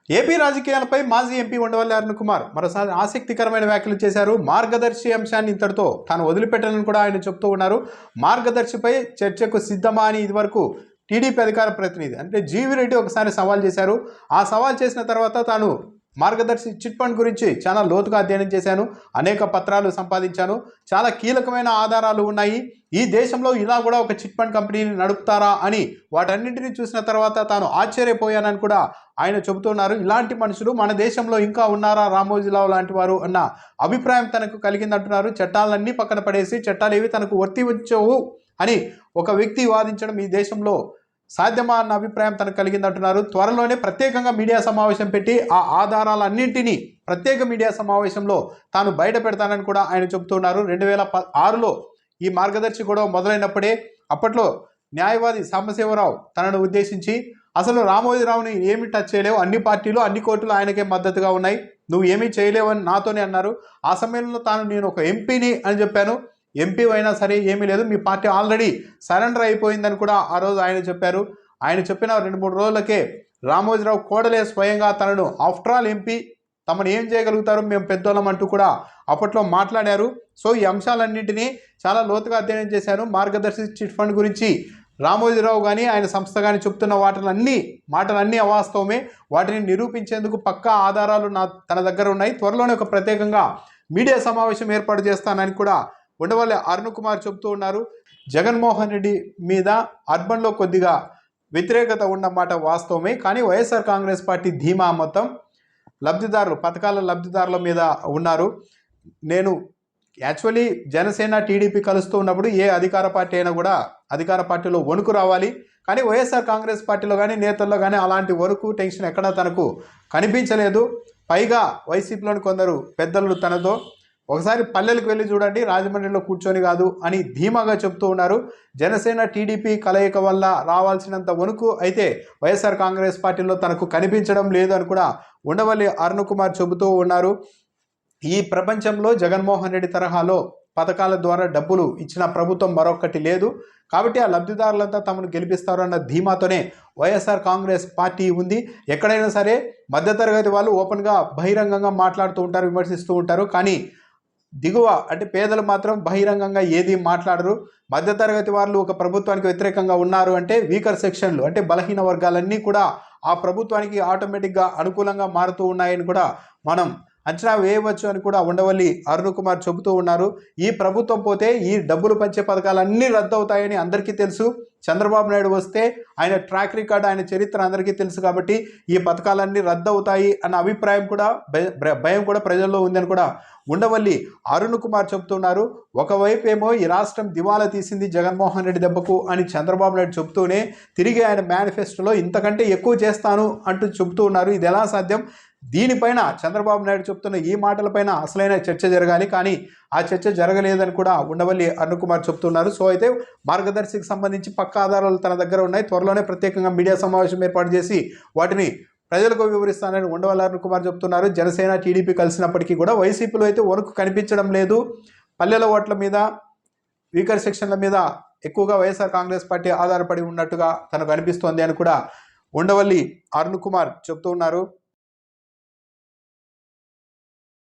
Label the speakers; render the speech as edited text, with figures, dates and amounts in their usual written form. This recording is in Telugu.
Speaker 1: ఏపీ రాజకీయాలపై మాజీ ఎంపీ ఉండవల్లి అరుణ్ కుమార్ మరోసారి ఆసక్తికరమైన వ్యాఖ్యలు చేశారు. మార్గదర్శి అంశాన్ని ఇంతటితో తాను వదిలిపెట్టాలని కూడా ఆయన చెప్తూ ఉన్నారు. మార్గదర్శిపై చర్చకు సిద్ధమా అని ఇదివరకు టీడీపీ అధికార ప్రతినిధి అంటే జీవి రెడ్డి ఒకసారి సవాల్ చేశారు. ఆ సవాల్ చేసిన తర్వాత తాను మార్గదర్శి చిట్ ఫండ్ గురించి చాలా లోతుగా అధ్యయనం చేశాను, అనేక పత్రాలు సంపాదించాను, చాలా కీలకమైన ఆధారాలు ఉన్నాయి. ఈ దేశంలో ఇలా కూడా ఒక చిట్ ఫండ్ కంపెనీని నడుపుతారా అని వాటన్నింటినీ చూసిన తర్వాత తాను ఆశ్చర్యపోయానని కూడా ఆయన చెబుతున్నారు. ఇలాంటి మనుషులు మన దేశంలో ఇంకా ఉన్నారా, రామోజీరావు లాంటి వారు అన్న అభిప్రాయం తనకు కలిగిందంటున్నారు. చట్టాలన్నీ పక్కన పడేసి చట్టాలు ఏవి తనకు వర్తించవు అని ఒక వ్యక్తి వాదించడం ఈ దేశంలో సాధ్యమా అన్న అభిప్రాయం తనకు కలిగిందంటున్నారు. త్వరలోనే ప్రత్యేకంగా మీడియా సమావేశం పెట్టి ఆ ఆధారాలన్నింటినీ ప్రత్యేక మీడియా సమావేశంలో తాను బయట పెడతానని కూడా ఆయన చెబుతున్నారు. 2006లో ఈ మార్గదర్శి గొడవ మొదలైనప్పుడే అప్పట్లో న్యాయవాది సాంబశివరావు తనను ఉద్దేశించి అసలు రామోజీరావుని ఏమి టచ్ చేయలేవు, అన్ని పార్టీలు అన్ని కోర్టులు ఆయనకే మద్దతుగా ఉన్నాయి, నువ్వు ఏమీ చేయలేవని నాతోనే అన్నారు. ఆ సమయంలో నేను ఒక ఎంపీని అని చెప్పాను, ఎంపీ అయినా సరే ఏమీ లేదు, మీ పార్టీ ఆల్రెడీ సరెండర్ అయిపోయిందని కూడా ఆ రోజు ఆయన చెప్పారు. ఆయన చెప్పిన 2-3 రోజులకే రామోజీరావు కోడలే స్వయంగా తనను ఆఫ్టర్ ఆల్ ఎంపీ, తమను ఏం చేయగలుగుతారు, మేము పెద్దోళ్ళం అంటూ కూడా అప్పట్లో మాట్లాడారు. సో ఈ అంశాలన్నింటినీ చాలా లోతుగా అధ్యయనం చేశాను. మార్గదర్శి చిట్ ఫండ్ గురించి రామోజీరావు కానీ ఆయన సంస్థ కానీ చెప్తున్న మాటలన్నీ అవాస్తవమే, వాటిని నిరూపించేందుకు పక్కా ఆధారాలు తన దగ్గర ఉన్నాయి. త్వరలోనే ఒక ప్రత్యేకంగా మీడియా సమావేశం ఏర్పాటు చేస్తానని కూడా ఉండవల్లి అరుణ్ కుమార్ చెబుతూ ఉన్నారు. జగన్మోహన్ రెడ్డి మీద అర్బన్లో కొద్దిగా వ్యతిరేకత ఉన్నమాట వాస్తవమే, కానీ వైఎస్ఆర్ కాంగ్రెస్ పార్టీ ధీమా మొత్తం పథకాల లబ్ధిదారుల మీద ఉన్నారు. నేను యాక్చువల్లీ జనసేన టీడీపీ కలుస్తూ ఉన్నప్పుడు ఏ అధికార పార్టీ అయినా కూడా అధికార పార్టీలో వణుకు రావాలి, కానీ వైఎస్ఆర్ కాంగ్రెస్ పార్టీలో కానీ నేతల్లో కానీ అలాంటి వణుకు టెన్షన్ ఎక్కడా తనకు కనిపించలేదు. పైగా వైసీపీలోని కొందరు పెద్దలు తనతో ఒకసారి పల్లెలకు వెళ్ళి చూడండి, రాజమండ్రిలో కూర్చొని కాదు అని ధీమాగా చెప్తూ ఉన్నారు. జనసేన టీడీపీ కలయిక వల్ల రావాల్సినంత వణుకు అయితే వైఎస్ఆర్ కాంగ్రెస్ పార్టీలో తనకు కనిపించడం లేదు అని కూడా ఉండవల్లి అరుణ్ కుమార్ చెబుతూ ఉన్నారు. ఈ ప్రపంచంలో జగన్మోహన్ రెడ్డి తరహాలో పథకాల ద్వారా డబ్బులు ఇచ్చిన ప్రభుత్వం మరొకటి లేదు, కాబట్టి ఆ లబ్ధిదారులంతా తమను గెలిపిస్తారు అన్న ధీమాతోనే వైఎస్ఆర్ కాంగ్రెస్ పార్టీ ఉంది. ఎక్కడైనా సరే మధ్యతరగతి వాళ్ళు ఓపెన్గా బహిరంగంగా మాట్లాడుతూ ఉంటారు, విమర్శిస్తూ ఉంటారు, కానీ దిగువ అంటే పేదలు మాత్రం బహిరంగంగా ఏది మాట్లాడరు. మధ్యతరగతి వాళ్ళు ఒక ప్రభుత్వానికి వ్యతిరేకంగా ఉన్నారు అంటే వీకర్ సెక్షన్లు అంటే బలహీన వర్గాలన్నీ కూడా ఆ ప్రభుత్వానికి ఆటోమేటిక్గా అనుకూలంగా మారుతూ ఉన్నాయని కూడా మనం అంచనా వేయవచ్చు అని కూడా ఉండవల్లి అరుణ్ కుమార్ చెబుతూ ఉన్నారు. ఈ ప్రభుత్వం పోతే ఈ డబ్బులు పంచే పథకాలన్నీ రద్దు అవుతాయని అందరికీ తెలుసు. చంద్రబాబు నాయుడు వస్తే ఆయన ట్రాక్ రికార్డ్, ఆయన చరిత్ర అందరికీ తెలుసు, కాబట్టి ఈ పథకాలన్నీ రద్దు అవుతాయి అన్న అభిప్రాయం కూడా భయం కూడా ప్రజల్లో ఉందని కూడా ఉండవల్లి అరుణ్ కుమార్ చెబుతున్నారు. ఒకవైపు ఏమో ఈ రాష్ట్రం దివాలా తీసింది జగన్మోహన్ రెడ్డి దెబ్బకు అని చంద్రబాబు నాయుడు చెబుతూనే తిరిగి ఆయన మేనిఫెస్టోలో ఇంతకంటే ఎక్కువ చేస్తాను అంటూ చెబుతూ ఉన్నారు. ఇది ఎలా సాధ్యం? దీనిపైన చంద్రబాబు నాయుడు చెప్తున్న ఈ మాటలపైన అసలైన చర్చ జరగాలి, కానీ ఆ చర్చ జరగలేదని కూడా ఉండవల్లి అరుణ్ కుమార్ చెప్తున్నారు. సో అయితే మార్గదర్శికి సంబంధించి పక్కా ఆధారాలు తన దగ్గర ఉన్నాయి. త్వరలోనే ప్రత్యేకంగా మీడియా సమావేశం ఏర్పాటు చేసి వాటిని ప్రజలకు వివరిస్తానని ఉండవల్లి అరుణ్ కుమార్ చెప్తున్నారు. జనసేన టీడీపీ కలిసినప్పటికీ కూడా వైసీపీలో అయితే వణుకు కనిపించడం లేదు. పల్లెల ఓట్ల మీద, వీకర్ సెక్షన్ల మీద ఎక్కువగా వైఎస్ఆర్ కాంగ్రెస్ పార్టీ ఆధారపడి ఉన్నట్టుగా తనకు అనిపిస్తోంది అని కూడా ఉండవల్లి అరుణ్ కుమార్ చెప్తూ ఉన్నారు.